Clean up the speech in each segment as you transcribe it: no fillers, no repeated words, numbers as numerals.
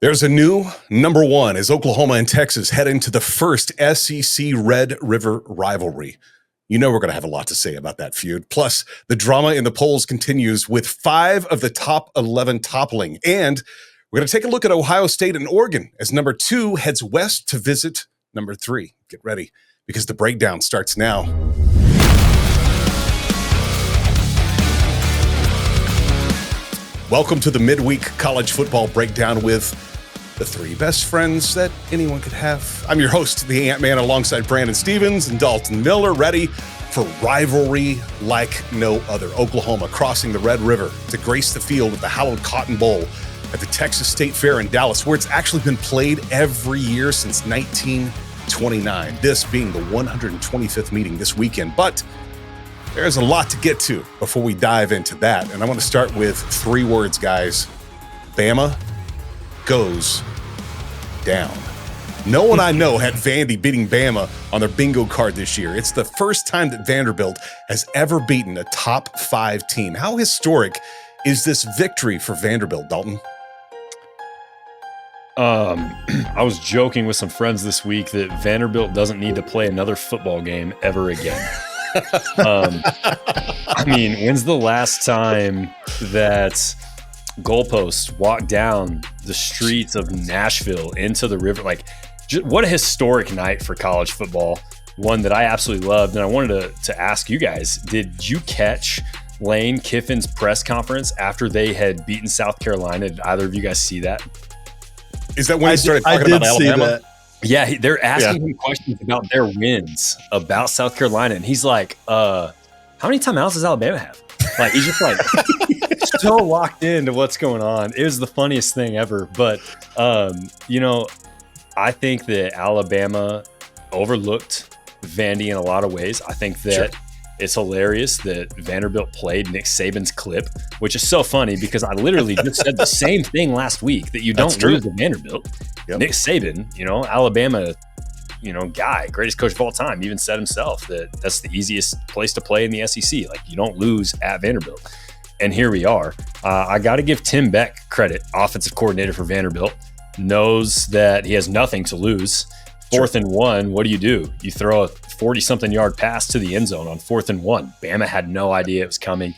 There's a new number one as Oklahoma and Texas head into the first SEC Red River Rivalry. You know we're going to have a lot to say about that feud. Plus, the drama in the polls continues with 5 of the top 11 toppling. And we're going to take a look at Ohio State and Oregon as number 2 heads west to visit number 3. Get ready, because the breakdown starts now. Welcome to the midweek college football breakdown with the 3 best friends that anyone could have. I'm your host, the AntMan, alongside Brandon Stevens and Dalton Miller, ready for rivalry like no other. Oklahoma crossing the Red River to grace the field at the hallowed Cotton Bowl at the Texas State Fair in Dallas, where it's actually been played every year since 1929, this being the 125th meeting this weekend. But there's a lot to get to before we dive into that. And I want to start with 3 words, guys. Bama goes down. No one I know had Vandy beating Bama on their bingo card this year. It's the first time that Vanderbilt has ever beaten a top 5 team. How historic is this victory for Vanderbilt, Dalton? I was joking with some friends this week that Vanderbilt doesn't need to play another football game ever again. I mean, when's the last time that goalposts walked down the streets of Nashville into the river? Like, what a historic night for college football. One that I absolutely loved. And I wanted to ask you guys, did you catch Lane Kiffin's press conference after they had beaten South Carolina? Did either of you guys see that? Is that when he started talking about Alabama? Yeah, they're asking him questions about their wins, about South Carolina. And he's like, how many timeouts does Alabama have? Like, he's just like so locked into what's going on. It was the funniest thing ever. But, I think that Alabama overlooked Vandy in a lot of ways. I think that it's hilarious that Vanderbilt played Nick Saban's clip, which is so funny because I literally just said the same thing last week, that you don't lose to Vanderbilt. Yep. Nick Saban, Alabama, guy, greatest coach of all time, even said himself that that's the easiest place to play in the SEC. Like, you don't lose at Vanderbilt. And here we are. I got to give Tim Beck credit, offensive coordinator for Vanderbilt, knows that he has nothing to lose. 4th and 1, what do? You throw a 40-something yard pass to the end zone on 4th and 1. Bama had no idea it was coming.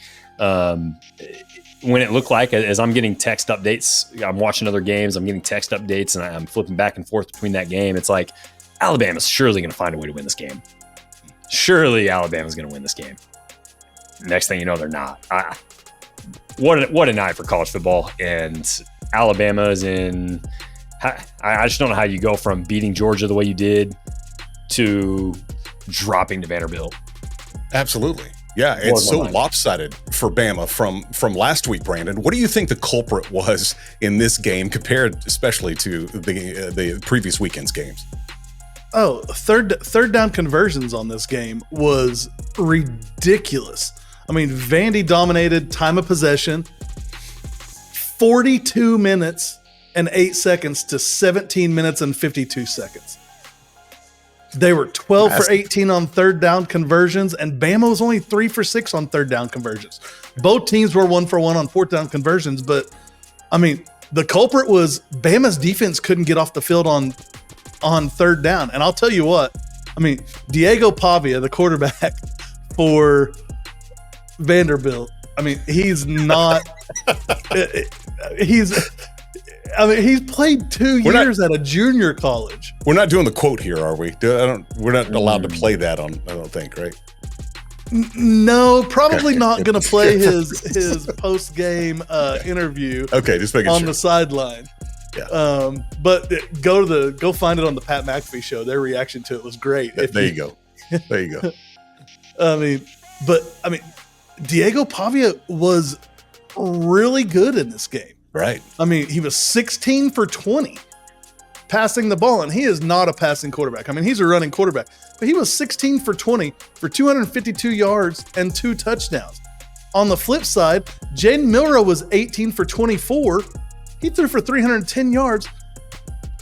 When it looked like, as I'm getting text updates, I'm watching other games, I'm getting text updates, and I'm flipping back and forth between that game. It's like, Alabama's surely going to find a way to win this game. Surely Alabama's going to win this game. Next thing you know, they're not. What a night for college football. And Alabama is in... I just don't know how you go from beating Georgia the way you did to dropping to Vanderbilt. Absolutely. Yeah, it's so lopsided for Bama from last week, Brandon. What do you think the culprit was in this game compared especially to the previous weekend's games? Oh, third down conversions on this game was ridiculous. I mean, Vandy dominated time of possession, 42 minutes and 8 seconds to 17 minutes and 52 seconds. They were 12 for 18 on third down conversions, and Bama was only 3 for 6 on third down conversions. Both teams were 1 for 1 on fourth down conversions, but I mean, the culprit was Bama's defense couldn't get off the field on third down. And I'll tell you what, I mean, Diego Pavia, the quarterback for Vanderbilt, I mean, he's played 2 years at a junior college. We're not doing the quote here, are we? We're not allowed to play that I don't think, right? No, probably not going to play his post-game interview. Okay, just making on sure. The sideline. Yeah. But go find it on the Pat McAfee show. Their reaction to it was great. There you go. I mean, Diego Pavia was really good in this game. Right. I mean, he was 16 for 20 passing the ball, and he is not a passing quarterback. I mean, he's a running quarterback, but he was 16 for 20 for 252 yards and 2 touchdowns. On the flip side, Jaden Milroe was 18 for 24. He threw for 310 yards,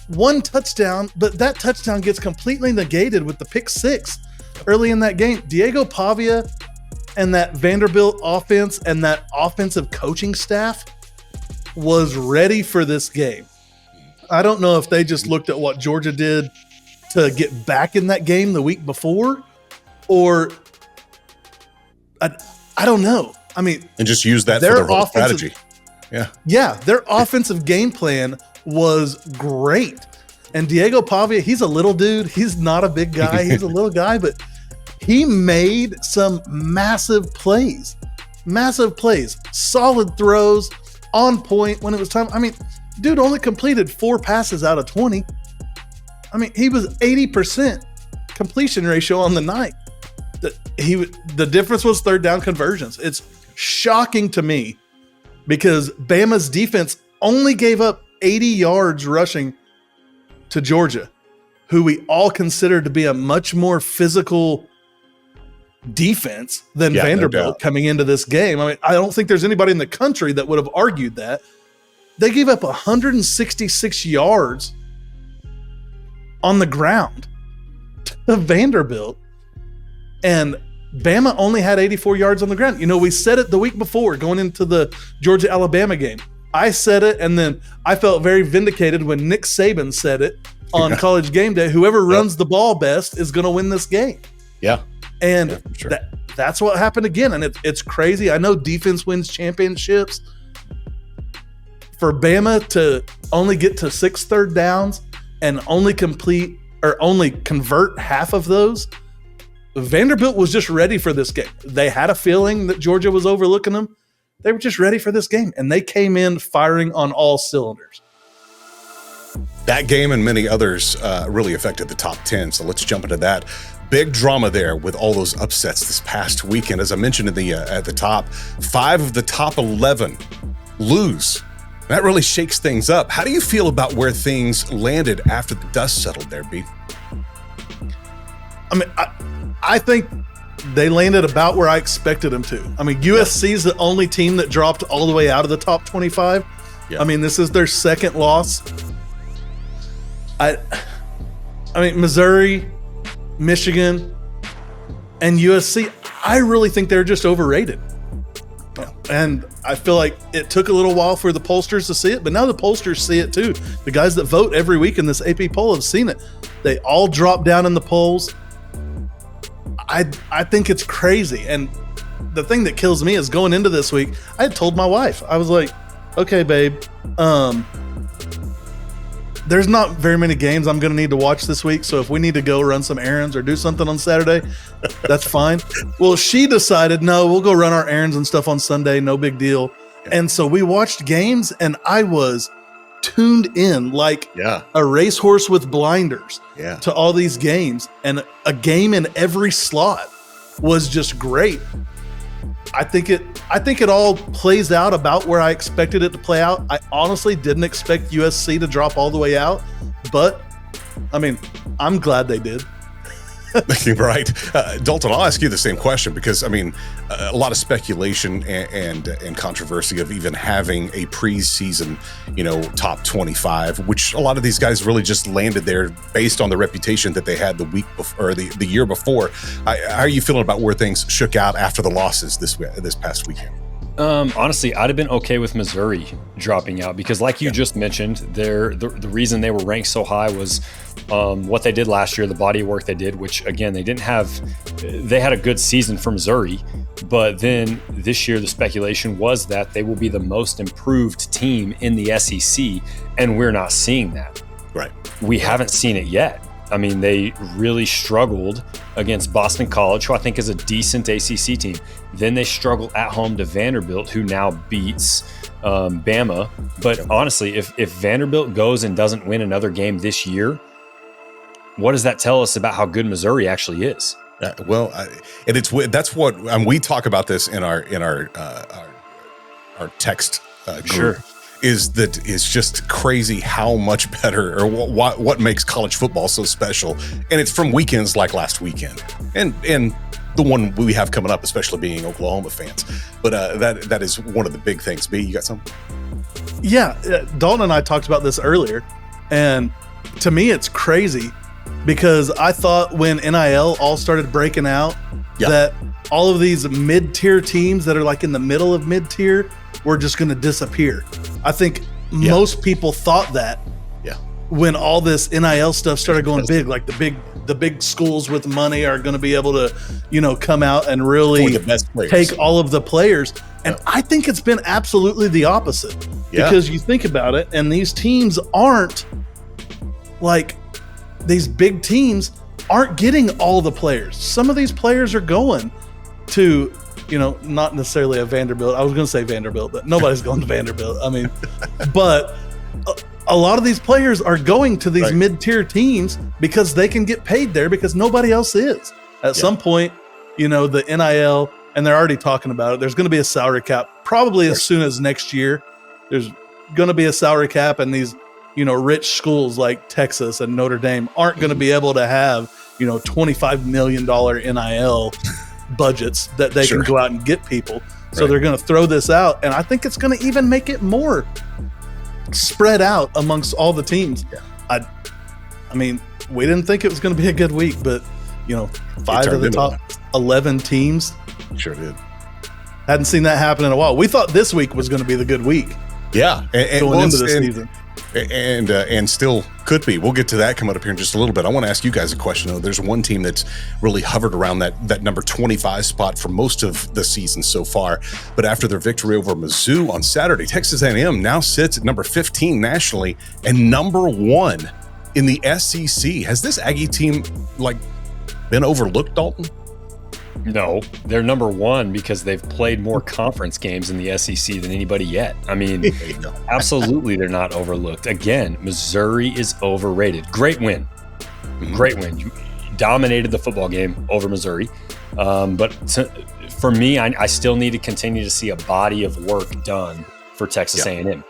1 touchdown, but that touchdown gets completely negated with the pick 6 early in that game. Diego Pavia and that Vanderbilt offense and that offensive coaching staff was ready for this game. I don't know if they just looked at what Georgia did to get back in that game the week before, or I don't know. I mean, and just use that for their whole strategy. Yeah, their offensive game plan was great. And Diego Pavia, he's a little dude. He's not a big guy. He's a little guy, but he made some massive plays. Solid throws, on point when it was time. I mean, dude only completed 4 passes out of 20. I mean, he was 80% completion ratio on the night. The difference was third down conversions. It's shocking to me because Bama's defense only gave up 80 yards rushing to Georgia, who we all consider to be a much more physical defense than Vanderbilt coming into this game. I mean, I don't think there's anybody in the country that would have argued that. They gave up 166 yards on the ground to Vanderbilt, and Bama only had 84 yards on the ground. You know, we said it the week before going into the Georgia-Alabama game. I said it, and then I felt very vindicated when Nick Saban said it on College Game Day. Whoever runs the ball best is going to win this game. Yeah. And that's what happened again. And it's crazy. I know defense wins championships. For Bama to only get to 6 third downs and only convert half of those, Vanderbilt was just ready for this game. They had a feeling that Georgia was overlooking them. They were just ready for this game, and they came in firing on all cylinders. That game and many others really affected the top 10, so let's jump into that. Big drama there with all those upsets this past weekend. As I mentioned at the top, 5 of the top 11 lose. That really shakes things up. How do you feel about where things landed after the dust settled there, B? I mean, I think they landed about where I expected them to. I mean, USC is the only team that dropped all the way out of the top 25. Yeah. I mean, this is their second loss. I mean, Missouri, Michigan, and USC, I really think they're just overrated. Yeah. And I feel like it took a little while for the pollsters to see it, but now the pollsters see it too. The guys that vote every week in this AP poll have seen it. They all drop down in the polls. I think it's crazy. And the thing that kills me is going into this week, I had told my wife, I was like, okay, babe, there's not very many games I'm going to need to watch this week. So if we need to go run some errands or do something on Saturday, that's fine. Well, she decided, no, we'll go run our errands and stuff on Sunday. No big deal. And so we watched games, and I was tuned in like a racehorse with blinders to all these games, and a game in every slot was just great. I think it all plays out about where I expected it to play out. I honestly didn't expect USC to drop all the way out, but I mean, I'm glad they did. Right. Dalton, I'll ask you the same question because, I mean, a lot of speculation and controversy of even having a preseason, top 25, which a lot of these guys really just landed there based on the reputation that they had the week before, or the year before. How are you feeling about where things shook out after the losses this past weekend? Honestly, I'd have been okay with Missouri dropping out because, like you just mentioned, the reason they were ranked so high was what they did last year, the body of work they did, which again they had a good season for Missouri, but then this year the speculation was that they will be the most improved team in the SEC, and we're not seeing that. Right. We haven't seen it yet. I mean, they really struggled against Boston College, who I think is a decent ACC team. Then they struggle at home to Vanderbilt, who now beats Bama. But honestly, if Vanderbilt goes and doesn't win another game this year, what does that tell us about how good Missouri actually is? That's what we talk about this in our text group. Sure. Is that it's just crazy how much better, or what makes college football so special, and it's from weekends like last weekend, and the one we have coming up, especially being Oklahoma fans. But that is one of the big things. B, you got something? Yeah, Dalton and I talked about this earlier, and to me, it's crazy because I thought when NIL all started breaking out that all of these mid-tier teams that are like in the middle of mid-tier were just going to disappear. I think most people thought that, Yeah. When all this NIL stuff started going big, like the big schools with money are going to be able to, come out and really take all of the players. And I think it's been absolutely the opposite because you think about it, and these teams aren't like these big teams aren't getting all the players. Some of these players are going to, not necessarily a Vanderbilt. I was going to say Vanderbilt, but nobody's going to Vanderbilt. I mean, but a lot of these players are going to these mid-tier teams because they can get paid there because nobody else is. At some point, the NIL, and they're already talking about it, there's going to be a salary cap probably as soon as next year. There's going to be a salary cap, and these, rich schools like Texas and Notre Dame aren't going to be able to have, $25 million NIL budgets that they can go out and get people. So they're going to throw this out, and I think it's going to even make it more spread out amongst all the teams. I mean, we didn't think it was going to be a good week, but 5 of the top 11 teams sure did. Hadn't seen that happen in a while. We thought this week was going to be the good week. Yeah, and going into the season. And still could be. We'll get to that coming up here in just a little bit. I want to ask you guys a question, though. There's one team that's really hovered around that number 25 spot for most of the season so far. But after their victory over Mizzou on Saturday, Texas A&M now sits at number 15 nationally and number 1 in the SEC. Has this Aggie team been overlooked, Dalton? No, they're number 1 because they've played more conference games in the SEC than anybody yet. I mean, absolutely they're not overlooked. Again, Missouri is overrated. Great win. Great win. You dominated the football game over Missouri. But for me, I still need to continue to see a body of work done for Texas A&M.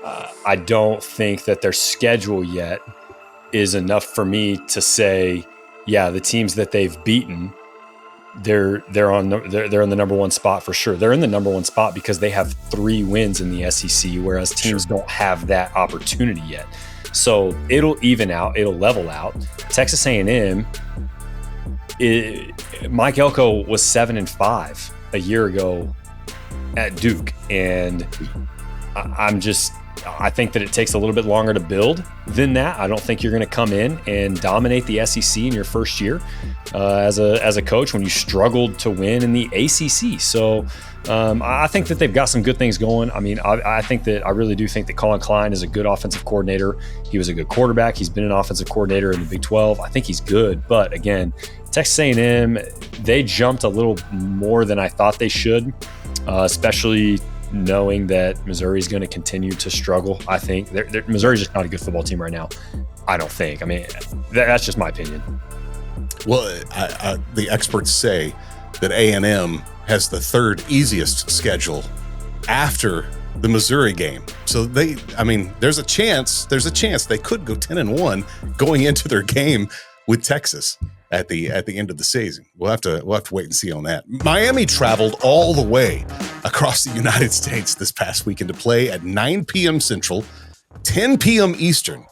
I don't think that their schedule yet is enough for me to say, the teams that they've beaten, they're in the number 1 spot for sure. They're in the number 1 spot because they have 3 wins in the SEC, whereas teams don't have that opportunity yet. So it'll even out, it'll level out. Texas A&M, Mike Elko was 7-5 a year ago at Duke, and I think that it takes a little bit longer to build than that. I don't think you're going to come in and dominate the SEC in your first year as a coach when you struggled to win in the ACC. So I think that they've got some good things going. I mean, I really do think that Colin Klein is a good offensive coordinator. He was a good quarterback. He's been an offensive coordinator in the Big 12. I think he's good. But again, Texas A&M, they jumped a little more than I thought they should, especially knowing that Missouri is going to continue to struggle. I think Missouri's just not a good football team right now. I don't think. I mean, that's just my opinion. Well, the experts say that A&M has the 3rd easiest schedule after the Missouri game. So there's a chance they could go 10-1 going into their game with Texas at the end of the season. We'll have to wait and see on that. Miami traveled all the way across the United States this past weekend to play at 9 p.m. Central, 10 p.m. Eastern.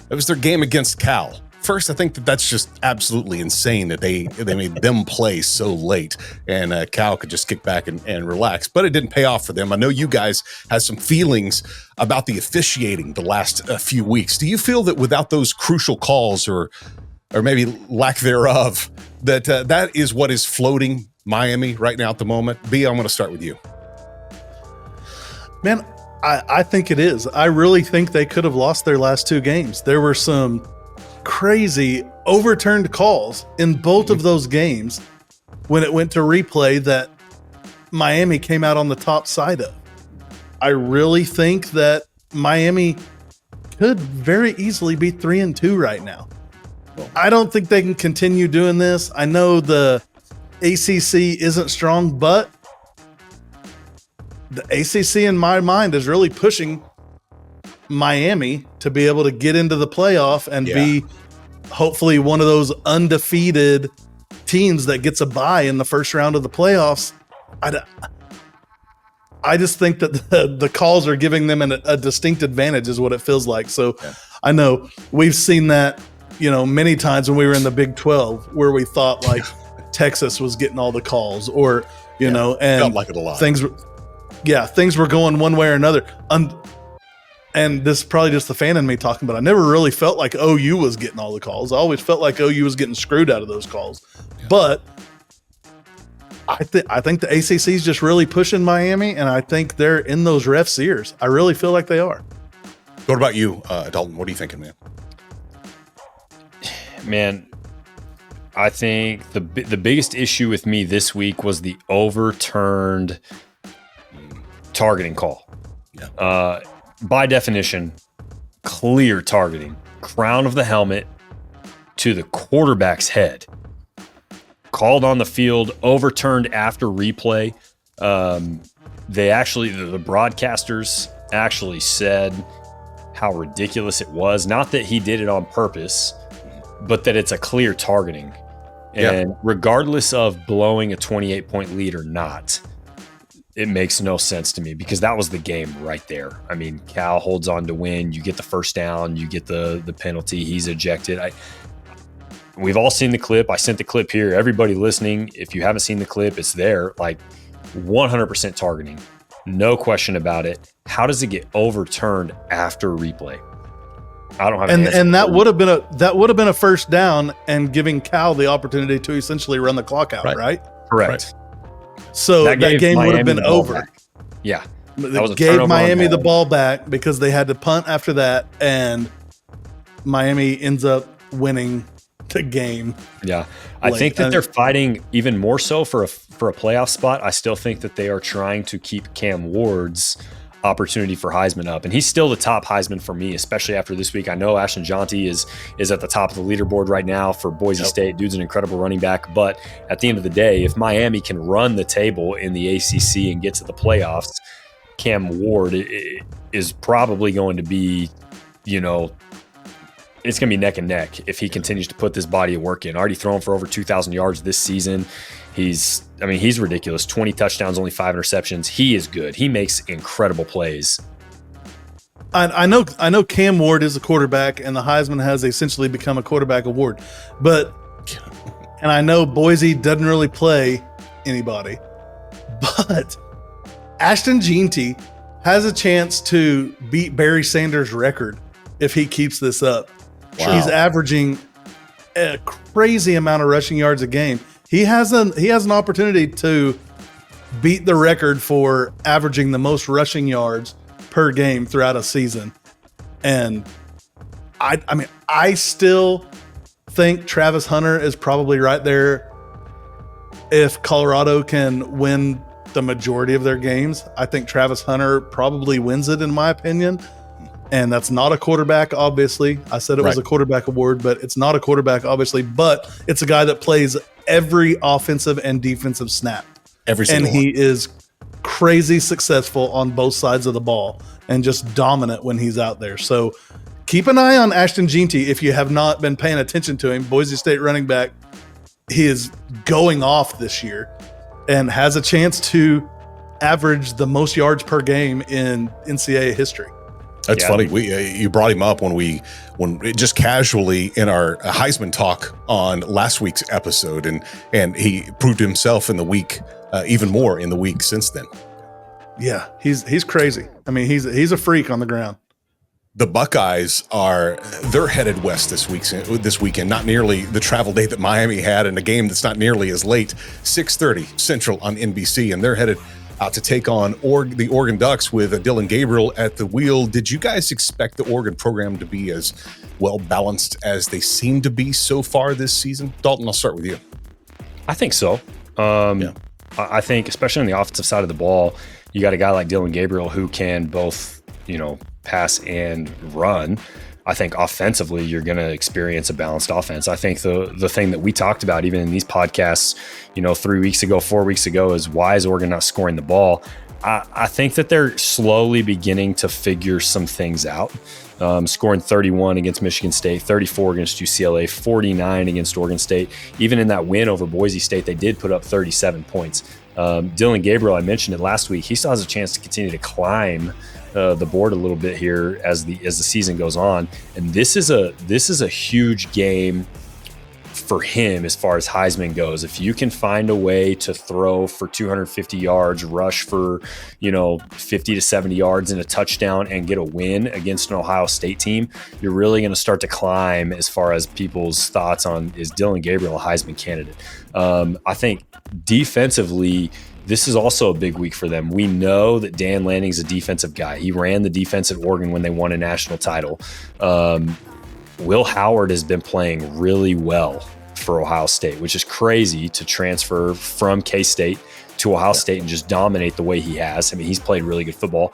That was their game against Cal. First, I think that's just absolutely insane that they made them play so late, and Cal could just kick back and relax. But it didn't pay off for them. I know you guys had some feelings about the officiating the last few weeks. Do you feel that without those crucial calls or maybe lack thereof, that is what is floating Miami right now at the moment? B, I'm going to start with you. Man, I think it is. I really think they could have lost their last 2 games. There were some crazy overturned calls in both of those games when it went to replay that Miami came out on the top side of. I really think that Miami could very easily be 3-2 right now. I don't think they can continue doing this. I know the ACC isn't strong, but the ACC in my mind is really pushing Miami to be able to get into the playoff and be hopefully one of those undefeated teams that gets a bye in the first round of the playoffs. I just think that the calls are giving them a distinct advantage is what it feels like. So I know we've seen that, many times when we were in the Big 12 where we thought like Texas was getting all the calls or, and felt like it a lot. Things were going one way or another. and this is probably just the fan in me talking, but I never really felt like OU was getting all the calls. I always felt like OU was getting screwed out of those calls. Yeah. But I think the ACC is just really pushing Miami, and I think they're in those refs' ears. I really feel like they are. What about you, Dalton? What are you thinking, man? Man, I think the biggest issue with me this week was the overturned targeting call. Yeah. By definition, clear targeting. Crown of the helmet to the quarterback's head. Called on the field, overturned after replay. The broadcasters actually said how ridiculous it was. Not that he did it on purpose, but that it's a clear targeting. And regardless of blowing a 28-point lead or not, it makes no sense to me because that was the game right there. I mean, Cal holds on to win. You get the first down. You get the penalty. He's ejected. We've all seen the clip. I sent the clip here. Everybody listening, if you haven't seen the clip, it's there. Like 100% targeting. No question about it. How does it get overturned after replay? I don't have an answer. And that would have been a first down and giving Cal the opportunity to essentially run the clock out, right? Correct. Right. So that game would have been over. Back. Yeah. It gave Miami the ball back because they had to punt after that, and Miami ends up winning the game. Yeah. I think that they're fighting even more so for a playoff spot. I still think that they are trying to keep Cam Ward's opportunity for Heisman up, and he's still the top Heisman for me, especially after this week. I know Ashton Jonty is at the top of the leaderboard right now for Boise State. Dude's an incredible running back, but at the end of the day, if Miami can run the table in the ACC and get to the playoffs, Cam Ward is probably going to be, it's going to be neck and neck if he continues to put this body of work in. Already thrown for over 2,000 yards this season. He's ridiculous. 20 touchdowns, only 5 interceptions. He is good. He makes incredible plays. I know Cam Ward is a quarterback, and the Heisman has essentially become a quarterback award. And I know Boise doesn't really play anybody, but Ashton Jeanty has a chance to beat Barry Sanders' record if he keeps this up. Wow. He's averaging a crazy amount of rushing yards a game. He has an opportunity to beat the record for averaging the most rushing yards per game throughout a season. And I still think Travis Hunter is probably right there. If Colorado can win the majority of their games, I think Travis Hunter probably wins it, in my opinion. And that's not a quarterback, obviously. I said it was a quarterback award, but it's not a quarterback, obviously. But it's a guy that plays every offensive and defensive snap. And he is crazy successful on both sides of the ball and just dominant when he's out there. So keep an eye on Ashton Jeanty if you have not been paying attention to him. Boise State running back. He is going off this year and has a chance to average the most yards per game in NCAA history. That's funny. You brought him up when just casually in our Heisman talk on last week's episode, and he proved himself in the week, even more in the week since then. Yeah, he's crazy. I mean, he's a freak on the ground. The Buckeyes they're headed west this weekend. Not nearly the travel day that Miami had, and a game that's not nearly as late. 6:30 Central on NBC, and they're headed out to take on the Oregon Ducks with Dylan Gabriel at the wheel. Did you guys expect the Oregon program to be as well balanced as they seem to be so far this season? Dalton, I'll start with you. I think so. I think, especially on the offensive side of the ball, you got a guy like Dylan Gabriel who can both, pass and run. I think offensively, you're going to experience a balanced offense. I think the thing that we talked about, even in these podcasts, 3 weeks ago, 4 weeks ago, is why is Oregon not scoring the ball? I think that they're slowly beginning to figure some things out. Scoring 31 against Michigan State, 34 against UCLA, 49 against Oregon State. Even in that win over Boise State, they did put up 37 points. Dylan Gabriel, I mentioned it last week, he still has a chance to continue to climb the board a little bit here as the season goes on, and this is a huge game for him as far as Heisman goes. If you can find a way to throw for 250 yards, rush for, 50 to 70 yards and a touchdown and get a win against an Ohio State team, you're really going to start to climb as far as people's thoughts on, is Dillon Gabriel a Heisman candidate? I think defensively, this is also a big week for them. We know that Dan Lanning's a defensive guy. He ran the defense at Oregon when they won a national title. Will Howard has been playing really well for Ohio State, which is crazy to transfer from K-State to Ohio State and just dominate the way he has. I mean, he's played really good football.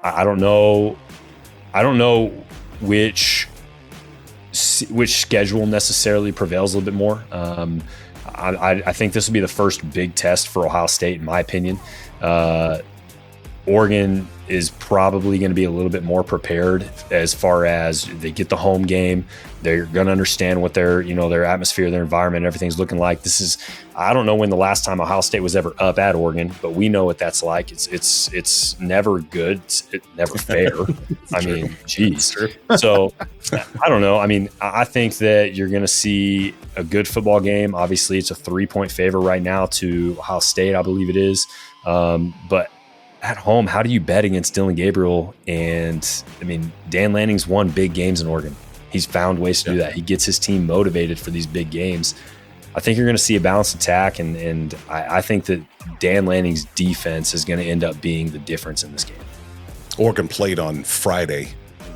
I don't know which schedule necessarily prevails a little bit more. I think this will be the first big test for Ohio State, in my opinion. Oregon is probably going to be a little bit more prepared as far as they get the home game. They're going to understand what their atmosphere, their environment, everything's looking like. I don't know when the last time Ohio State was ever up at Oregon, but we know what that's like. It's never good. It's never fair. I mean, geez. So I don't know. I mean, I think that you're going to see a good football game. Obviously, it's a 3-point favor right now to Ohio State, I believe it is. But at home, how do you bet against Dillon Gabriel? And I mean, Dan Lanning's won big games in Oregon. He's found ways to do that. He gets his team motivated for these big games. I think you're going to see a balanced attack, and I think that Dan Lanning's defense is going to end up being the difference in this game. Oregon played on Friday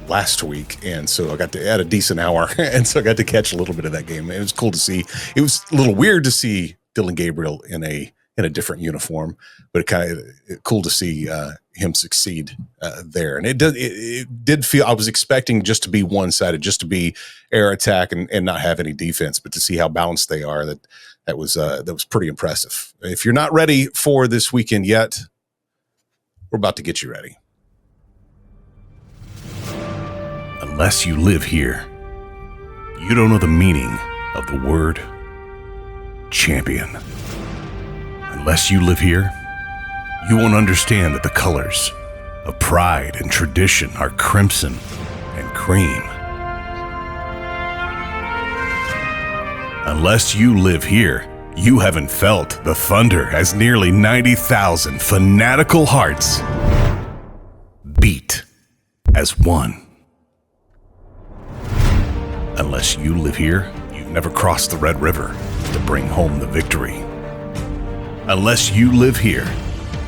last week, and so I got to add a decent hour, and so I got to catch a little bit of that game. It was cool to see. It was a little weird to see Dillon Gabriel in a different uniform, but it cool to see him succeed there. And it did feel, I was expecting just to be one-sided, just to be air attack and not have any defense, but to see how balanced they are, that was pretty impressive. If you're not ready for this weekend yet, we're about to get you ready. Unless you live here, you don't know the meaning of the word champion. Unless you live here, you won't understand that the colors of pride and tradition are crimson and cream. Unless you live here, you haven't felt the thunder as nearly 90,000 fanatical hearts beat as one. Unless you live here, you've never crossed the Red River to bring home the victory. Unless you live here,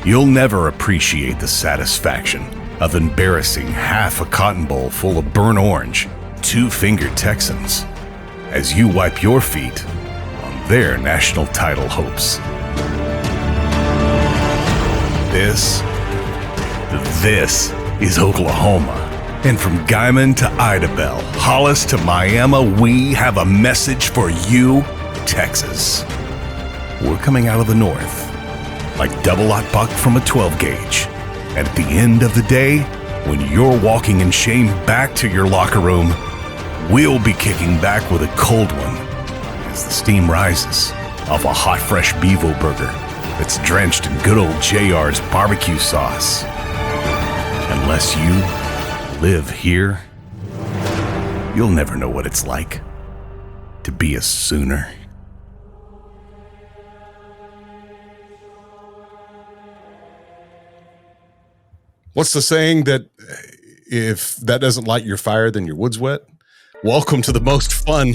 you'll never appreciate the satisfaction of embarrassing half a cotton bowl full of burnt orange, two-fingered Texans as you wipe your feet on their national title hopes. This is Oklahoma. And from Guyman to Idabel, Hollis to Miami, we have a message for you, Texas. We're coming out of the north, like double-aught buck from a 12-gauge. And at the end of the day, when you're walking in shame back to your locker room, we'll be kicking back with a cold one as the steam rises off a hot, fresh Bevo burger that's drenched in good old JR's barbecue sauce. Unless you live here, you'll never know what it's like to be a Sooner. What's the saying that if that doesn't light your fire, then your wood's wet? Welcome to the most fun,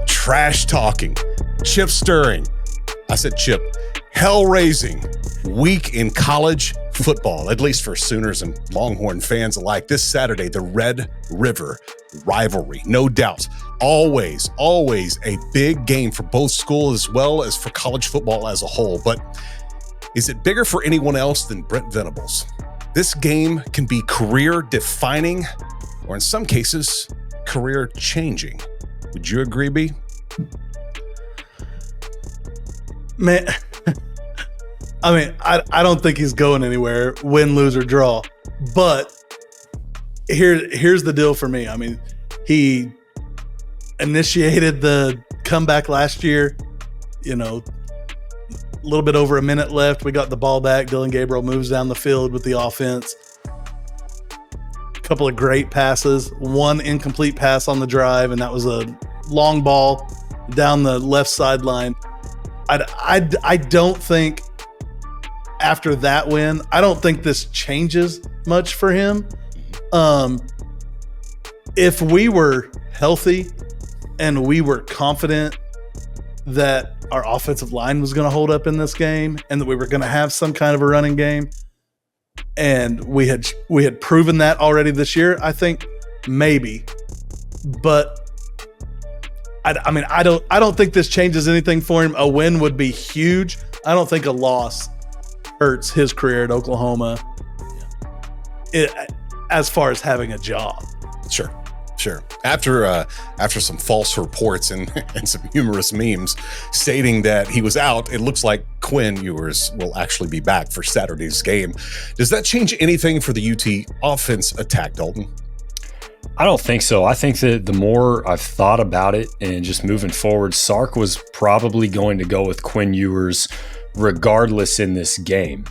trash talking, chip stirring, I said chip, hell raising week in college football, at least for Sooners and Longhorn fans alike. This Saturday, the Red River Rivalry. No doubt, always a big game for both schools as well as for college football as a whole. But is it bigger for anyone else than Brent Venables? This game can be career-defining, or in some cases, career-changing. Would you agree, B? Man, I mean, I don't think he's going anywhere, win, lose, or draw. But here's the deal for me. I mean, he initiated the comeback last year, a little bit over a minute left. We got the ball back. Dillon Gabriel moves down the field with the offense. A couple of great passes. One incomplete pass on the drive, and that was a long ball down the left sideline. I don't think after that win, I don't think this changes much for him. If we were healthy and we were confident that our offensive line was going to hold up in this game and that we were going to have some kind of a running game, and we had proven that already this year, I think maybe. But I don't think this changes anything for him. A win would be huge. I don't think a loss hurts his career at Oklahoma as far as having a job. Sure. After some false reports and some humorous memes stating that he was out, it looks like Quinn Ewers will actually be back for Saturday's game. Does that change anything for the UT offense attack, Dalton? I don't think so. I think that the more I've thought about it and just moving forward, Sark was probably going to go with Quinn Ewers regardless in this game.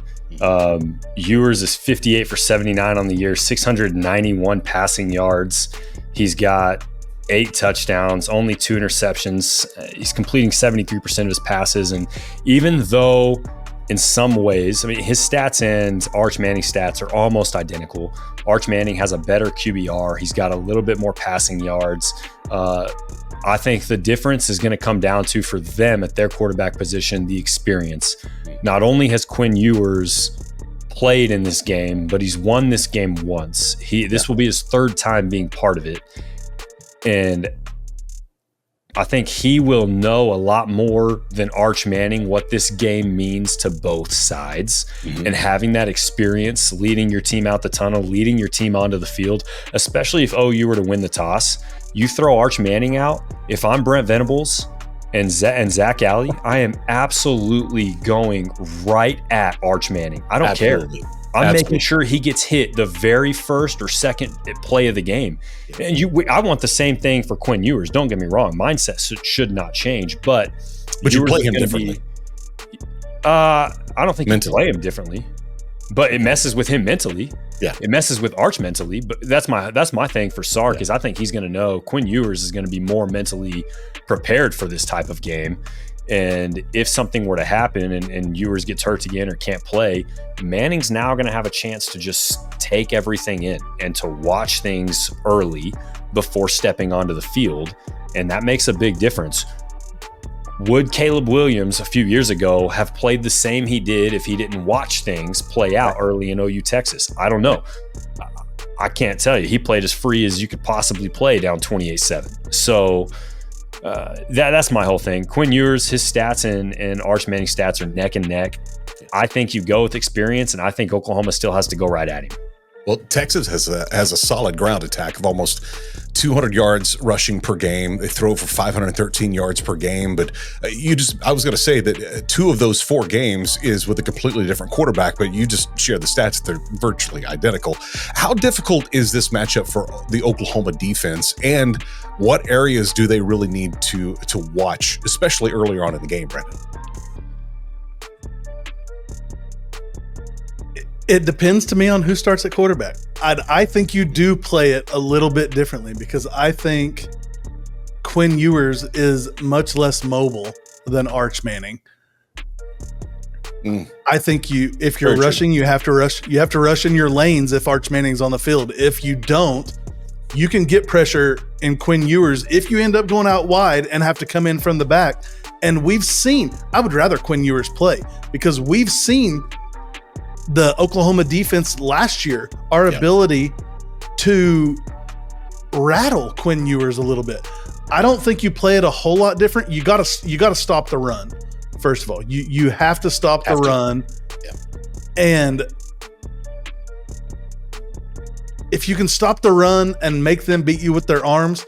Ewers is 58 for 79 on the year, 691 passing yards. He's got 8 touchdowns, only 2 interceptions. He's completing 73% of his passes. And even though in some ways, his stats and Arch Manning's stats are almost identical. Arch Manning has a better QBR. He's got a little bit more passing yards. I think the difference is going to come down to, for them at their quarterback position, the experience. Not only has Quinn Ewers played in this game, but he's won this game once. This will be his 3rd time being part of it. And I think he will know a lot more than Arch Manning what this game means to both sides. Mm-hmm. And having that experience, leading your team out the tunnel, leading your team onto the field, especially if OU were to win the toss, you throw Arch Manning out. If I'm Brent Venables and Zach Alley, I am absolutely going right at Arch Manning. I don't care. I'm making sure he gets hit the very first or second play of the game. And I want the same thing for Quinn Ewers. Don't get me wrong. Mindset should not change, but you play him differently. I don't think you play him differently, but it messes with him mentally. Yeah, it messes with Arch mentally. But that's my thing for Sark is I think he's going to know Quinn Ewers is going to be more mentally prepared for this type of game. And if something were to happen and Ewers gets hurt again or can't play, Manning's now going to have a chance to just take everything in and to watch things early before stepping onto the field. And that makes a big difference. Would Caleb Williams a few years ago have played the same he did if he didn't watch things play out early in OU Texas? I don't know. I can't tell you. He played as free as you could possibly play down 28-7. So that's my whole thing. Quinn Ewers, his stats and Arch Manning's stats are neck and neck. I think you go with experience, and I think Oklahoma still has to go right at him. Well, Texas has a solid ground attack of almost 200 yards rushing per game. They throw for 513 yards per game. But I was going to say that 2 of those 4 games is with a completely different quarterback, but you just share the stats. They're virtually identical. How difficult is this matchup for the Oklahoma defense, and what areas do they really need to watch, especially earlier on in the game, Brandon? It depends to me on who starts at quarterback. I think you do play it a little bit differently because I think Quinn Ewers is much less mobile than Arch Manning. I think if you're rushing, you have to rush. You have to rush in your lanes if Arch Manning's on the field. If you don't, you can get pressure in Quinn Ewers if you end up going out wide and have to come in from the back. And I would rather Quinn Ewers play because we've seen the Oklahoma defense last year, our ability to rattle Quinn Ewers a little bit. I don't think you play it a whole lot different. You gotta stop the run. First of all, you have to stop the run. Yeah. And if you can stop the run and make them beat you with their arms,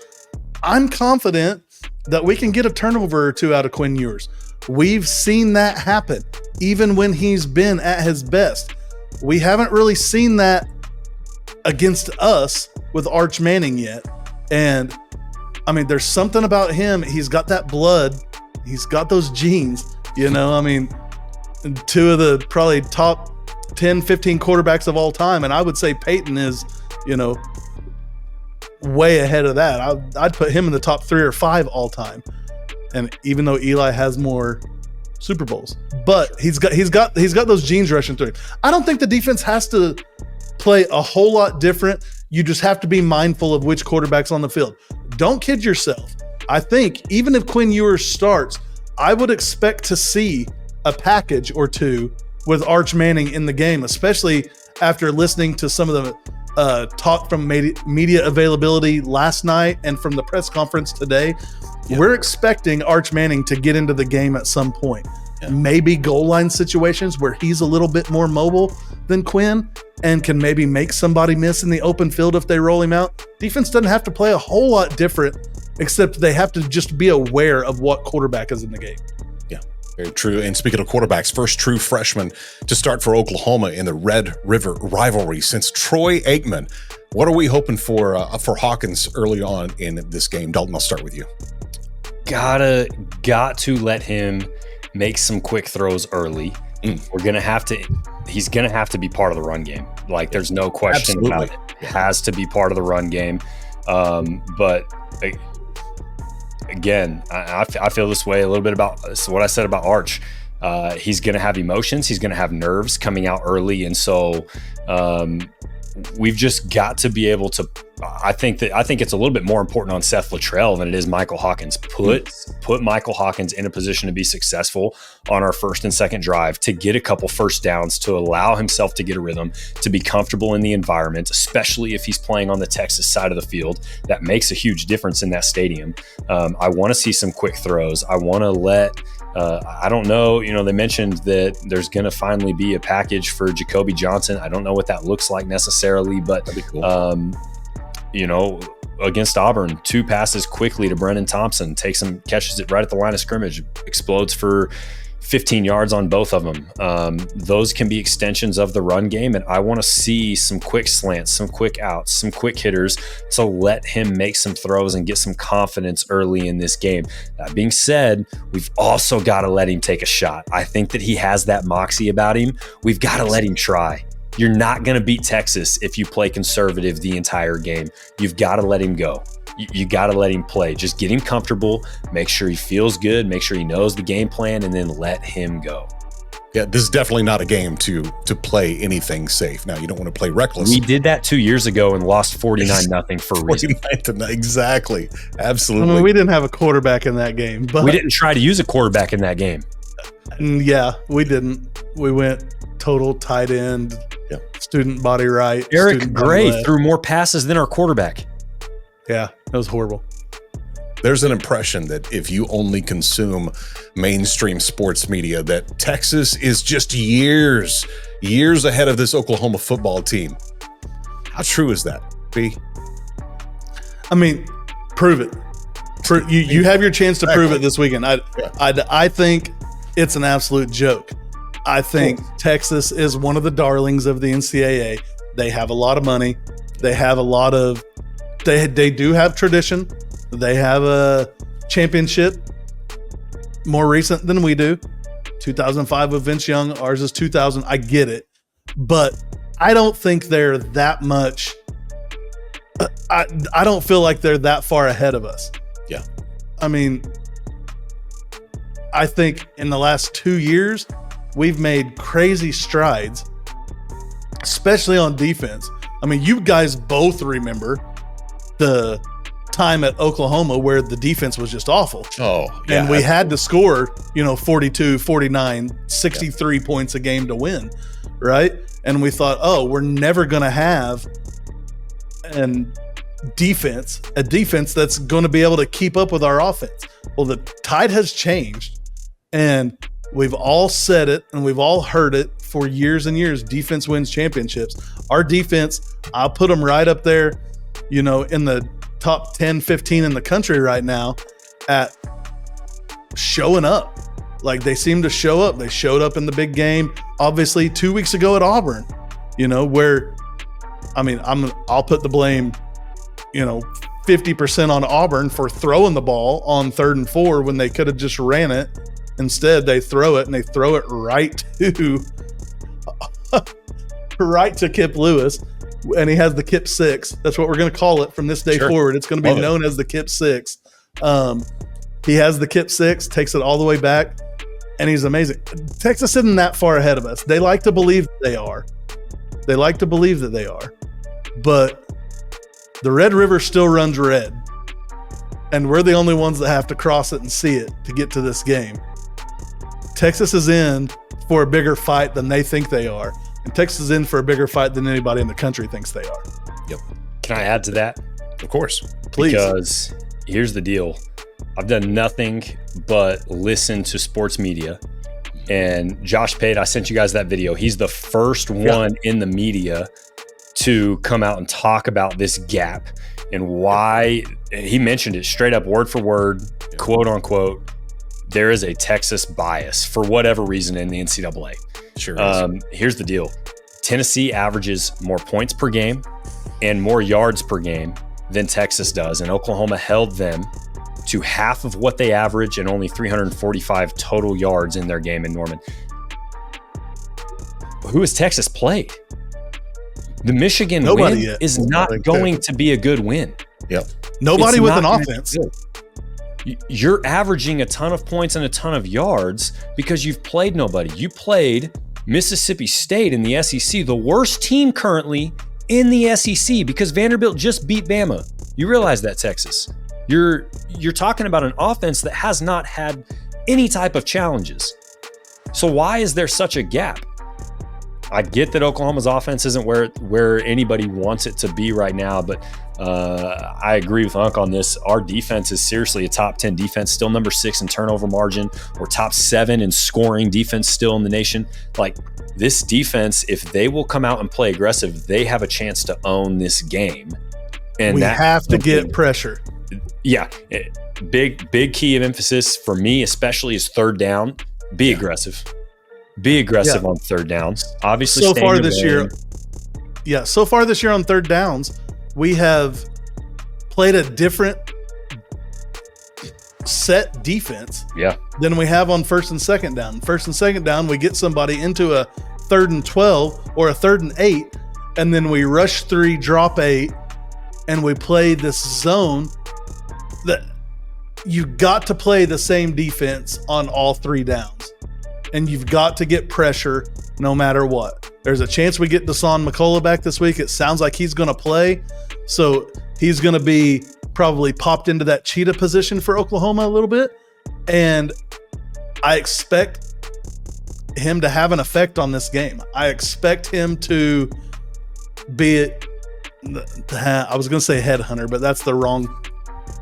I'm confident that we can get a turnover or 2 out of Quinn Ewers. We've seen that happen. Even when he's been at his best. We haven't really seen that against us with Arch Manning yet. And there's something about him. He's got that blood. He's got those genes, 2 of the probably top 10, 15 quarterbacks of all time. And I would say Peyton is, way ahead of that. I'd put him in the top 3 or 5 all time. And even though Eli has more Super Bowls, but he's got those genes rushing through him. I don't think the defense has to play a whole lot different. You just have to be mindful of which quarterback's on the field. Don't kid yourself. I think even if Quinn Ewers starts, I would expect to see a package or two with Arch Manning in the game, especially after listening to some of the talk from media availability last night and from the press conference today. Yeah. We're expecting Arch Manning to get into the game at some point. Yeah. Maybe goal line situations where he's a little bit more mobile than Quinn and can maybe make somebody miss in the open field if they roll him out. Defense doesn't have to play a whole lot different, except they have to just be aware of what quarterback is in the game. Yeah, very true. And speaking of quarterbacks, first true freshman to start for Oklahoma in the Red River Rivalry since Troy Aikman. What are we hoping for Hawkins early on in this game? Dalton, I'll start with you. Got to let him make some quick throws early. He's gonna have to be part of the run game. Like, there's no question about it. It has to be part of the run game. But again, I feel this way a little bit about what I said about Arch. He's gonna have emotions. He's gonna have nerves coming out early, and so we've just got to be able to. I think it's a little bit more important on Seth Littrell than it is Michael Hawkins. Put Michael Hawkins in a position to be successful on our first and second drive, to get a couple first downs, to allow himself to get a rhythm, to be comfortable in the environment, especially if he's playing on the Texas side of the field. That makes a huge difference in that stadium. I want to see some quick throws. I want to let. I don't know, they mentioned that there's going to finally be a package for Jacoby Johnson. I don't know what that looks like necessarily, but, that'd be cool. Against Auburn, 2 passes quickly to Brennan Thompson, catches it right at the line of scrimmage, explodes for 15 yards on both of them. Those can be extensions of the run game, and I want to see some quick slants, some quick outs, some quick hitters to let him make some throws and get some confidence early in this game. That being said, we've also got to let him take a shot. I think that he has that moxie about him. We've got to let him try. You're not going to beat Texas if you play conservative the entire game. You've got to let him go. You got to let him play. Just get him comfortable, make sure he feels good, make sure he knows the game plan, and then let him go. Yeah, this is definitely not a game to play anything safe. Now, you don't want to play reckless. We did that 2 years ago and lost 49-0 for a reason. Exactly. Absolutely. I mean, we didn't have a quarterback in that game. But we didn't try to use a quarterback in that game. Yeah, we didn't. We went total tight end, student body right. Eric Gray threw more passes than our quarterback. Yeah, that was horrible. There's an impression that if you only consume mainstream sports media, that Texas is just years ahead of this Oklahoma football team. How true is that, B? I mean, prove it. You have your chance to prove it this weekend. I think it's an absolute joke. I think Texas is one of the darlings of the NCAA. They have a lot of money. They have a lot of They do have tradition. They have a championship more recent than we do. 2005 with Vince Young. Ours is 2000. I get it. But I don't think they're that much. I don't feel like they're that far ahead of us. Yeah. I mean, I think in the last 2 years, we've made crazy strides, especially on defense. I mean, you guys both remember the time at Oklahoma where the defense was just awful. Oh, yeah. And we had to score, 42, 49, 63 points a game to win, right? And we thought, we're never going to have a defense that's going to be able to keep up with our offense. Well, the tide has changed, and we've all said it and we've all heard it for years and years. Defense wins championships. Our defense, I'll put them right up there, in the top 10, 15 in the country right now at showing up. Like, they seem to show up. They showed up in the big game, obviously 2 weeks ago at Auburn, where, I'll put the blame, 50% on Auburn for throwing the ball on 3rd and 4 when they could have just ran it. Instead, they throw it, and they throw it right to Kip Lewis, and he has the Kip 6. That's what we're going to call it from this day forward. It's going to be known as the Kip 6. He has the kip six, takes it all the way back, and he's amazing. Texas isn't that far ahead of us. They like to believe they are. But the Red River still runs red. And we're the only ones that have to cross it and see it to get to this game. Texas is in for a bigger fight than they think they are. And Texas is in for a bigger fight than anybody in the country thinks they are. Yep. Can I add to that? Of course. Please. Because here's the deal. I've done nothing but listen to sports media. And Josh Pate, I sent you guys that video. He's the first one in the media to come out and talk about this gap and why. He mentioned it straight up, word for word, quote unquote. There is a Texas bias for whatever reason in the NCAA. Sure is. Here's the deal. Tennessee averages more points per game and more yards per game than Texas does. And Oklahoma held them to half of what they average and only 345 total yards in their game in Norman. Who has Texas played? The Michigan win is not going to be a good win. Yep. Nobody with an offense. You're averaging a ton of points and a ton of yards because you've played nobody. You played Mississippi State in the SEC, the worst team currently in the SEC, because Vanderbilt just beat Bama. You realize that, Texas. You're talking about an offense that has not had any type of challenges. So why is there such a gap? I get that Oklahoma's offense isn't where anybody wants it to be right now, but I agree with Unc on this. Our defense is seriously a top 10 defense, still number 6 in turnover margin, or top 7 in scoring defense still in the nation. Like, this defense, if they will come out and play aggressive, they have a chance to own this game. And we have to get pressure. Yeah. Big key of emphasis for me, especially, is third down. Be aggressive. Be aggressive on third downs. Obviously, so far this year on third downs, we have played a different set defense than we have on first and second down. First and second down, we get somebody into a 3rd and 12 or a 3rd and 8, and then we rush 3, drop 8, and we play this zone that you got to play the same defense on all 3 downs. And you've got to get pressure no matter what. There's a chance we get Deshaun McCullough back this week. It sounds like he's going to play. So he's going to be probably popped into that cheetah position for Oklahoma a little bit. And I expect him to have an effect on this game. I expect him to be I was going to say headhunter, but that's the wrong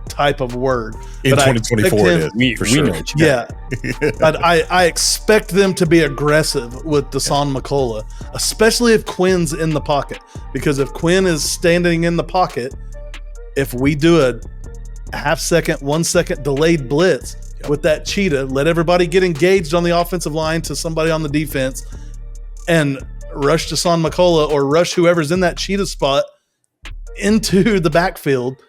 type of word. In 2024 it is. We know. Yeah. But I expect them to be aggressive with Deshaun McCullough, especially if Quinn's in the pocket. Because if Quinn is standing in the pocket, if we do a half-second, 1-second delayed blitz with that cheetah, let everybody get engaged on the offensive line to somebody on the defense and rush Deshaun McCullough or rush whoever's in that cheetah spot into the backfield,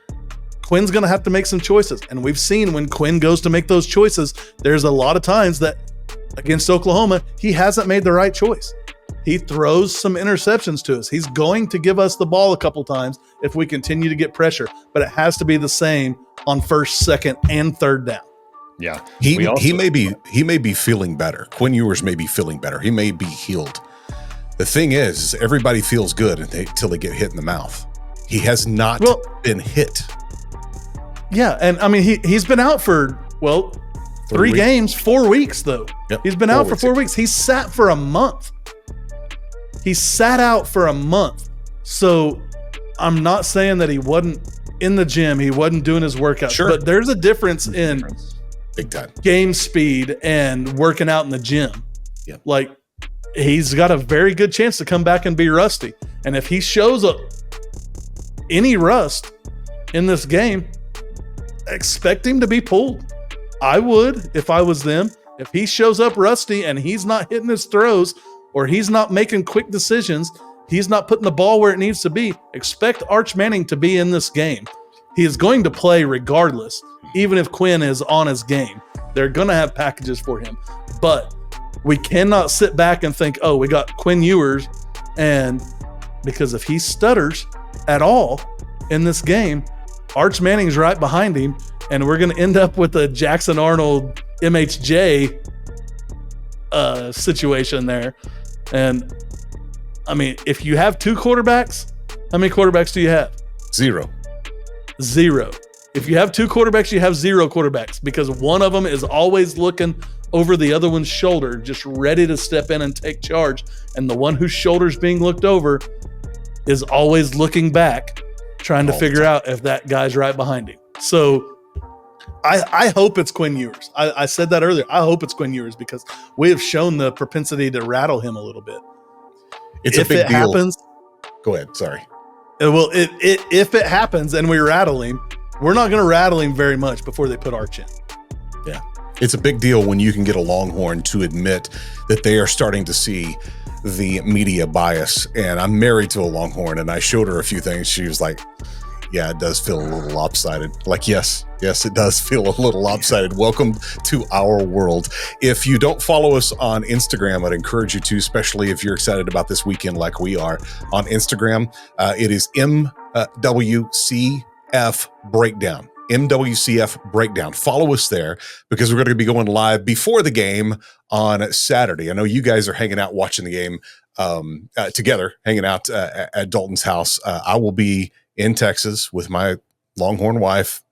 Quinn's going to have to make some choices. And we've seen when Quinn goes to make those choices, there's a lot of times that against Oklahoma, he hasn't made the right choice. He throws some interceptions to us. He's going to give us the ball a couple times if we continue to get pressure, but it has to be the same on first, second, and third down. Yeah. He may be feeling better. Quinn Ewers may be feeling better. He may be healed. The thing is everybody feels good until they get hit in the mouth. He has not been hit. Yeah, and I mean he's been out for 3 games, 4 weeks though. Yep. He's been out for 4 weeks. He sat for a month. He sat out for a month. So I'm not saying that he wasn't in the gym, he wasn't doing his workout. Sure. But there's a difference in big time game speed and working out in the gym. Yeah. Like, he's got a very good chance to come back and be rusty. And if he shows up any rust in this game, expect him to be pulled. I would if I was them. If he shows up rusty and he's not hitting his throws or he's not making quick decisions, he's not putting the ball where it needs to be, expect Arch Manning to be in this game. He is going to play regardless, even if Quinn is on his game. They're going to have packages for him. But we cannot sit back and think, we got Quinn Ewers. And because if he stutters at all in this game, Arch Manning's right behind him, and we're going to end up with a Jackson Arnold MHJ situation there. And I mean, if you have two quarterbacks, how many quarterbacks do you have? Zero. If you have two quarterbacks, you have zero quarterbacks, because one of them is always looking over the other one's shoulder, just ready to step in and take charge. And the one whose shoulder's being looked over is always looking back, trying to figure out if that guy's right behind him. So I hope it's Quinn Ewers. I said that earlier. I hope it's Quinn Ewers, because we have shown the propensity to rattle him a little bit. It's a big deal. Happens, go ahead. Sorry. Well, if it happens and we rattle him, we're not going to rattle him very much before they put Arch in. Yeah. It's a big deal when you can get a Longhorn to admit that they are starting to see the media bias. And I'm married to a Longhorn, and I showed her a few things. She was like, yeah, it does feel a little lopsided. Like, yes, it does feel a little lopsided. Welcome to our world. If you don't follow us on Instagram, I'd encourage you to, especially if you're excited about this weekend like we are on Instagram. It is MWCF Breakdown. MWCF Breakdown. Follow us there, because we're going to be going live before the game on Saturday. I know you guys are hanging out watching the game together, hanging out at Dalton's house. I will be in Texas with my Longhorn wife.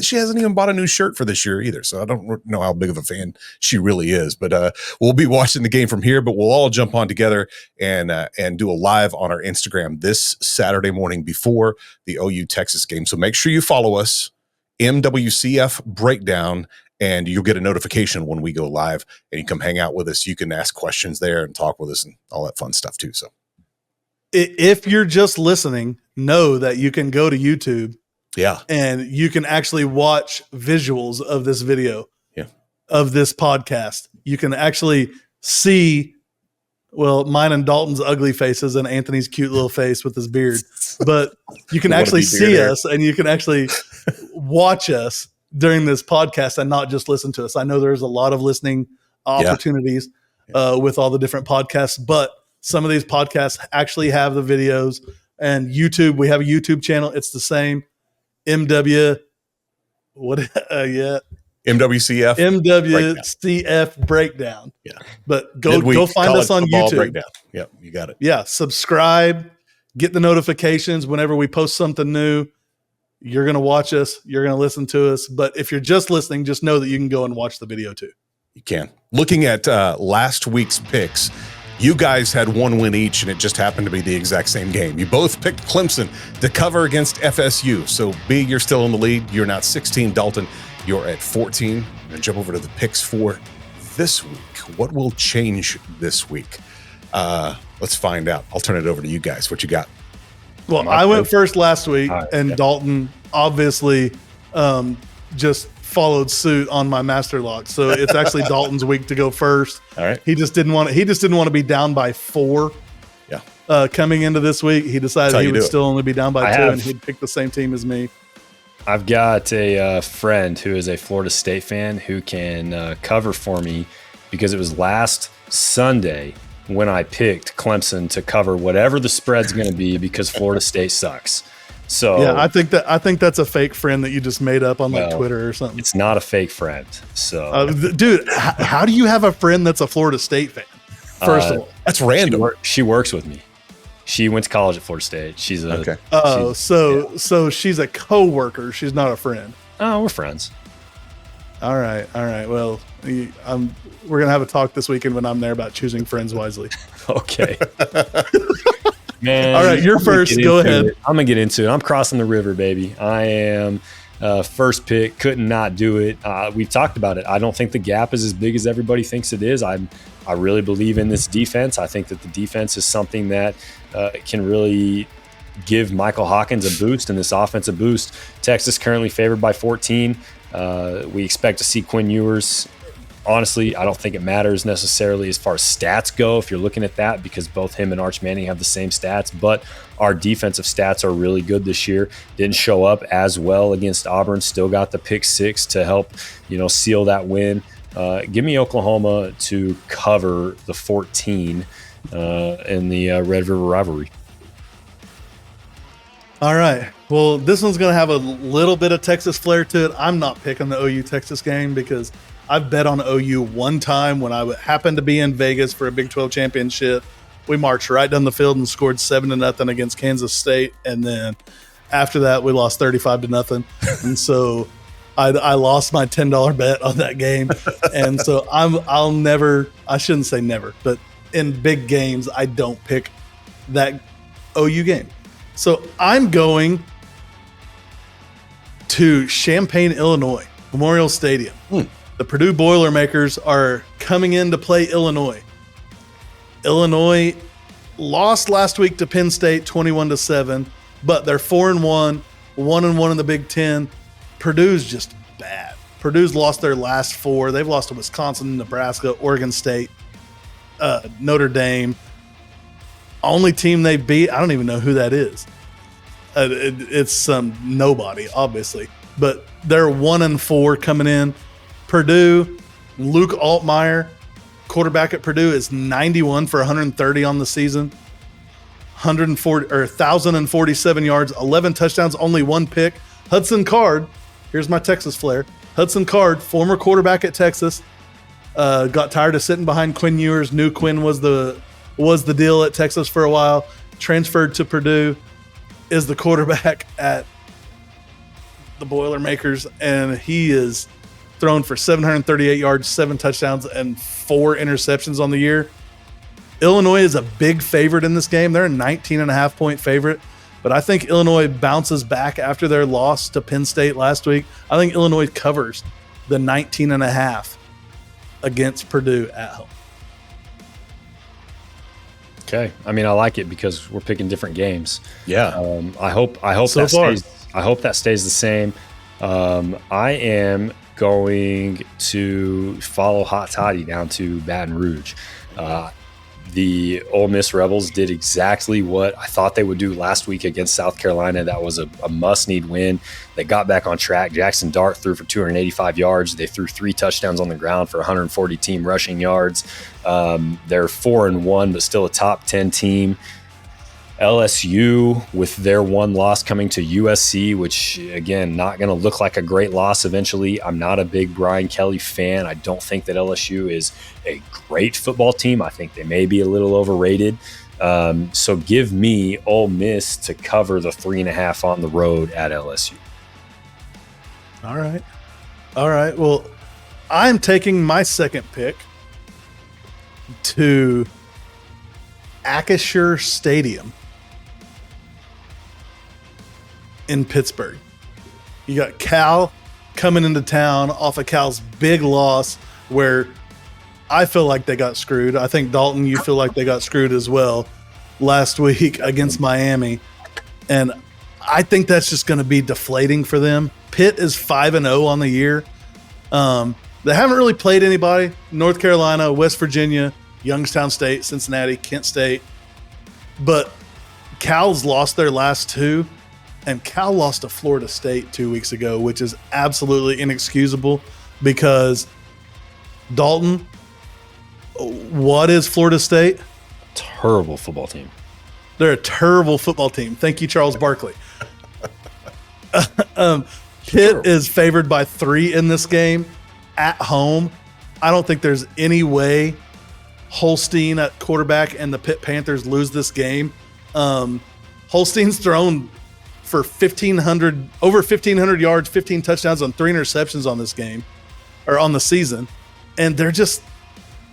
She hasn't even bought a new shirt for this year either, so I don't know how big of a fan she really is. But we'll be watching the game from here, but we'll all jump on together and do a live on our Instagram this Saturday morning before the OU Texas game. So make sure you follow us, MWCF Breakdown, and you'll get a notification when we go live, and you come hang out with us. You can ask questions there and talk with us and all that fun stuff too. So if you're just listening, know that you can go to YouTube. Yeah. And you can actually watch visuals of this video, of this podcast. You can actually see, well, mine and Dalton's ugly faces and Anthony's cute little face with his beard. But you can actually see us, and you can actually watch us during this podcast and not just listen to us. I know there's a lot of listening opportunities with all the different podcasts, but some of these podcasts actually have the videos. And YouTube, we have a YouTube channel. It's the same. MWCF Breakdown. Yeah. But go find us on YouTube. Breakdown. Yep, you got it. Yeah, subscribe, get the notifications whenever we post something new. You're going to watch us, you're going to listen to us, but if you're just listening, just know that you can go and watch the video too. You can. Looking at last week's picks, you guys had one win each, and it just happened to be the exact same game. You both picked Clemson to cover against FSU. So, B, you're still in the lead. You're now 16. Dalton, you're at 14. And jump over to the picks for this week. What will change this week? Let's find out. I'll turn it over to you guys. What you got? Well, I went first last week, and Dalton obviously just followed suit on my master lock. So it's actually Dalton's week to go first. All right. He just didn't want to be down by 4. Yeah. Coming into this week, he decided he would still only be down by 2, and he'd pick the same team as me. I've got a friend who is a Florida State fan who can cover for me, because it was last Sunday when I picked Clemson to cover whatever the spread's going to be, because Florida State sucks. So yeah, I think that's a fake friend that you just made up on like Twitter or something. It's not a fake friend. So dude, how do you have a friend that's a Florida State fan? First of all, that's random. She works with me. She went to college at Florida State. She's a okay. Oh, so she's a co-worker. She's not a friend. Oh, we're friends. All right. Well, we're gonna have a talk this weekend when I'm there about choosing friends wisely. Okay. Man, all right, you're first. Go ahead. I'm gonna get into it. I'm crossing the river, baby. I am first pick. Couldn't not do it. We've talked about it. I don't think the gap is as big as everybody thinks it is. I really believe in this defense. I think that the defense is something that can really give Michael Hawkins a boost and this offense a boost. Texas currently favored by 14. We expect to see Quinn Ewers. Honestly, I don't think it matters necessarily as far as stats go if you're looking at that, because both him and Arch Manning have the same stats, but our defensive stats are really good this year. Didn't show up as well against Auburn, still got the pick 6 to help, seal that win. Give me Oklahoma to cover the 14 in the Red River Rivalry. All right. Well, this one's going to have a little bit of Texas flair to it. I'm not picking the OU Texas game because I've bet on OU one time when I happened to be in Vegas for a Big 12 championship. We marched right down the field and scored 7-0 against Kansas State. And then after that, we lost 35-0. And so I lost my $10 bet on that game. And so I'll never, I shouldn't say never, but in big games, I don't pick that OU game. So I'm going to Champaign, Illinois, Memorial Stadium. The Purdue Boilermakers are coming in to play Illinois. Illinois lost last week to Penn State 21-7, but they're 4-1, 1-1 in the Big Ten. Purdue's just bad. Purdue's lost their last 4. They've lost to Wisconsin, Nebraska, Oregon State, Notre Dame. Only team they beat, I don't even know who that is. It's some nobody, obviously, but they're 1-4 coming in. Purdue, Luke Altmaier, quarterback at Purdue, is 91 for 130 on the season, 1,047 yards, 11 touchdowns, only 1 pick. Hudson Card, here's my Texas flair. Hudson Card, former quarterback at Texas, got tired of sitting behind Quinn Ewers. Knew Quinn was the deal at Texas for a while. Transferred to Purdue, is the quarterback at the Boilermakers, and he is thrown for 738 yards, 7 touchdowns, and 4 interceptions on the year. Illinois is a big favorite in this game. They're a 19.5-point favorite, but I think Illinois bounces back after their loss to Penn State last week. I think Illinois covers the 19.5 against Purdue at home. Okay. I mean, I like it because we're picking different games. Yeah. I hope that stays the same. I am going to follow Hot Toddy down to Baton Rouge. The Ole Miss Rebels did exactly what I thought they would do last week against South Carolina. That was a must-need win. They got back on track. Jackson Dart threw for 285 yards. They threw 3 touchdowns on the ground for 140 team rushing yards. They're 4-1, but still a top 10 team. LSU, with their one loss coming to USC, which, again, not going to look like a great loss eventually. I'm not a big Brian Kelly fan. I don't think that LSU is a great football team. I think they may be a little overrated. So give me Ole Miss to cover the 3.5 on the road at LSU. All right. Well, I'm taking my second pick to Acrisure Stadium in Pittsburgh. You got Cal coming into town off of Cal's big loss, where I feel like they got screwed. I think, Dalton, you feel like they got screwed as well last week against Miami. And I think that's just going to be deflating for them. Pitt is 5-0 on the year. They haven't really played anybody. North Carolina, West Virginia, Youngstown State, Cincinnati, Kent State. But Cal's lost their last 2. And Cal lost to Florida State 2 weeks ago, which is absolutely inexcusable because, Dalton, what is Florida State? Terrible football team. They're a terrible football team. Thank you, Charles Barkley. Pitt is favored by 3 in this game at home. I don't think there's any way Holstein at quarterback and the Pitt Panthers lose this game. Holstein's thrown for over 1,500 yards, 15 touchdowns on 3 interceptions on this game, or on the season. And they're just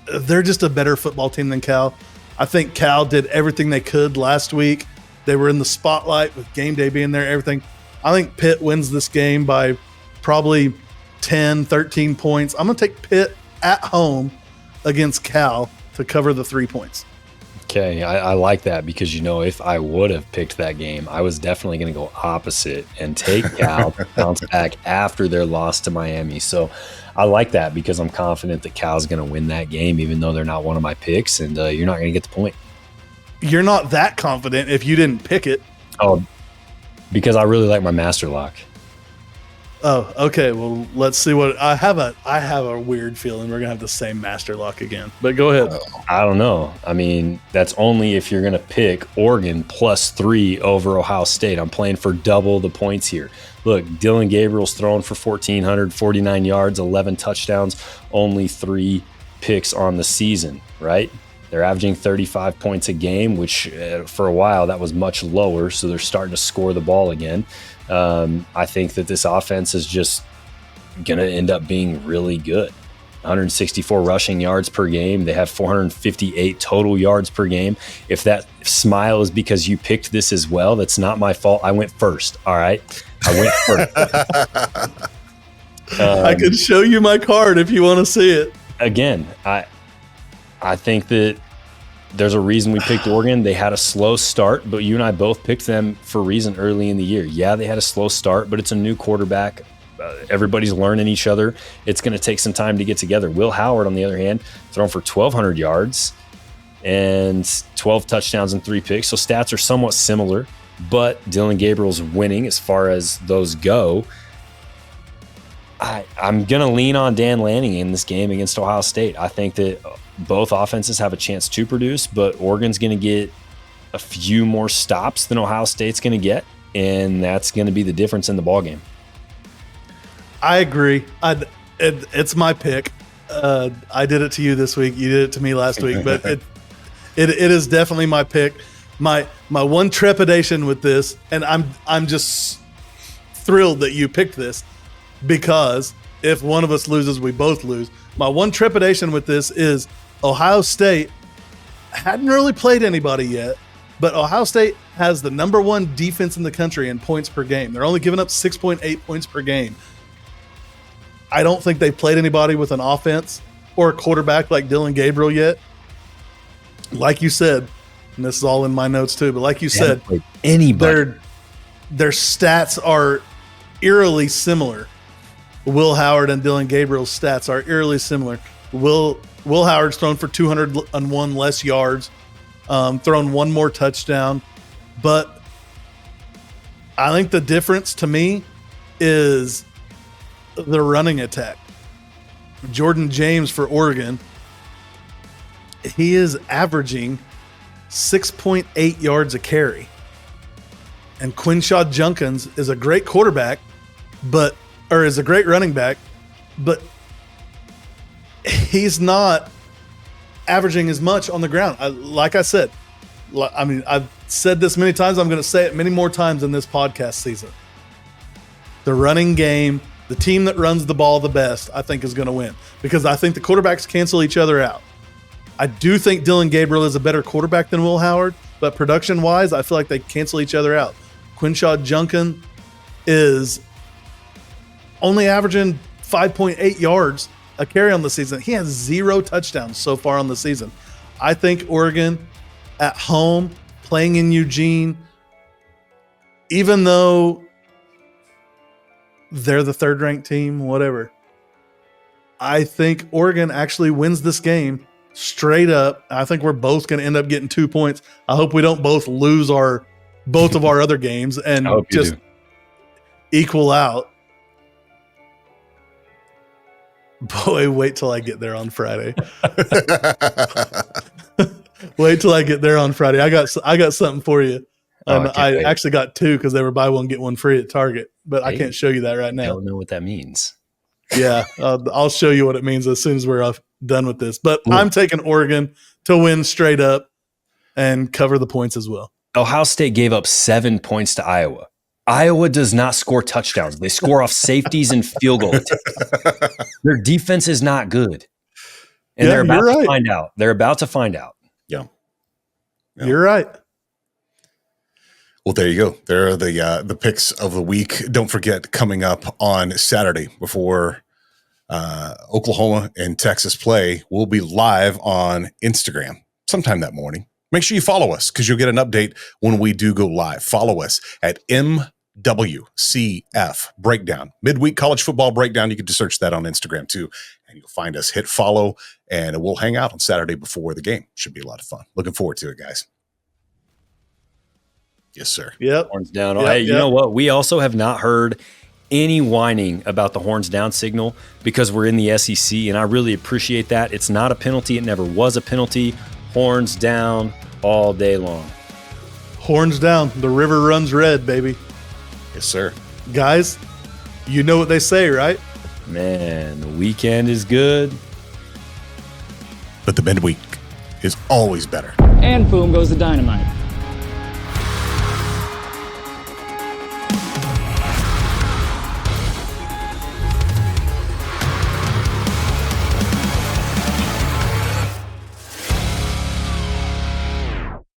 a better football team than Cal. I think Cal did everything they could last week. They were in the spotlight with game day being there, everything. I think Pitt wins this game by probably 10, 13 points. I'm going to take Pitt at home against Cal to cover the 3 points. Okay, I like that because, if I would have picked that game, I was definitely going to go opposite and take Cal to bounce back after their loss to Miami. So I like that because I'm confident that Cal's going to win that game, even though they're not one of my picks, and you're not going to get the point. You're not that confident if you didn't pick it. Oh, because I really like my master lock. Oh, okay. Well, let's see what I have. I have a weird feeling we're gonna have the same master lock again. But go ahead. I don't know. I mean, that's only if you're going to pick Oregon +3 over Ohio State. I'm playing for double the points here. Look, Dylan Gabriel's thrown for 1,449 yards, 11 touchdowns, only 3 picks on the season, right? They're averaging 35 points a game, which for a while that was much lower. So they're starting to score the ball again. I think that this offense is just going to end up being really good. 164 rushing yards per game. They have 458 total yards per game. If that smile is because you picked this as well, that's not my fault. I went first. All right. I went first. I could show you my card if you want to see it. Again, I think that there's a reason we picked Oregon. They had a slow start, but you and I both picked them for a reason early in the year. Yeah, they had a slow start, but it's a new quarterback. Everybody's learning each other. It's going to take some time to get together. Will Howard, on the other hand, thrown for 1,200 yards and 12 touchdowns and 3 picks. So stats are somewhat similar, but Dylan Gabriel's winning as far as those go. I'm going to lean on Dan Lanning in this game against Ohio State. I think that both offenses have a chance to produce, but Oregon's going to get a few more stops than Ohio State's going to get, and that's going to be the difference in the ballgame. I agree. It's my pick. I did it to you this week. You did it to me last week, but it is definitely my pick. My one trepidation with this, and I'm just thrilled that you picked this, because if one of us loses, we both lose. My one trepidation with this is Ohio State hadn't really played anybody yet, but Ohio State has the #1 defense in the country in points per game. They're only giving up 6.8 points per game. I don't think they've played anybody with an offense or a quarterback like Dylan Gabriel yet. Like you said, and this is all in my notes too, but like you said, anybody. Their stats are eerily similar. Will Howard and Dylan Gabriel's stats are eerily similar. Will Howard's thrown for 201 less yards, thrown one more touchdown. But I think the difference to me is the running attack. Jordan James for Oregon, he is averaging 6.8 yards a carry. And Quinshaw Junkins is a great quarterback, is a great running back, but he's not averaging as much on the ground. Like I said, I've said this many times. I'm going to say it many more times in this podcast season. The running game, the team that runs the ball the best, I think is going to win, because I think the quarterbacks cancel each other out. I do think Dylan Gabriel is a better quarterback than Will Howard, but production-wise, I feel like they cancel each other out. Quinshaw Junkins is only averaging 5.8 yards a carry on the season. He has 0 touchdowns so far on the season. I think Oregon at home, playing in Eugene, even though they're the 3rd-ranked team, whatever, I think Oregon actually wins this game straight up. I think we're both going to end up getting 2 points. I hope we don't both lose both of our other games and just equal out. Boy, wait till I get there on Friday. Wait till I get there on Friday. I got something for you. I actually got 2 because they were buy one get one free at Target, but I can't show you that right now. I don't know what that means. Yeah, I'll show you what it means as soon as we're done with this. But I'm taking Oregon to win straight up and cover the points as well. Ohio State gave up 7 points to Iowa. Iowa does not score touchdowns. They score off safeties and field goal attempts. Their defense is not good. And they're about to find out. They're about to find out. Yeah. You're right. Well, there you go. There are the picks of the week. Don't forget, coming up on Saturday before Oklahoma and Texas play, we'll be live on Instagram sometime that morning. Make sure you follow us because you'll get an update when we do go live. Follow us at MWCF Breakdown, Midweek College Football Breakdown. You can just search that on Instagram too, and you'll find us. Hit follow, and we'll hang out on Saturday before the game. Should be a lot of fun. Looking forward to it, guys. Yes, sir. Yep. Horns down. Hey, you know what? We also have not heard any whining about the horns down signal because we're in the SEC, and I really appreciate that. It's not a penalty. It never was a penalty. Horns down all day long. Horns down. The river runs red, baby. Yes, sir. Guys, you know what they say, right? Man, the weekend is good. But the midweek is always better. And boom goes the dynamite.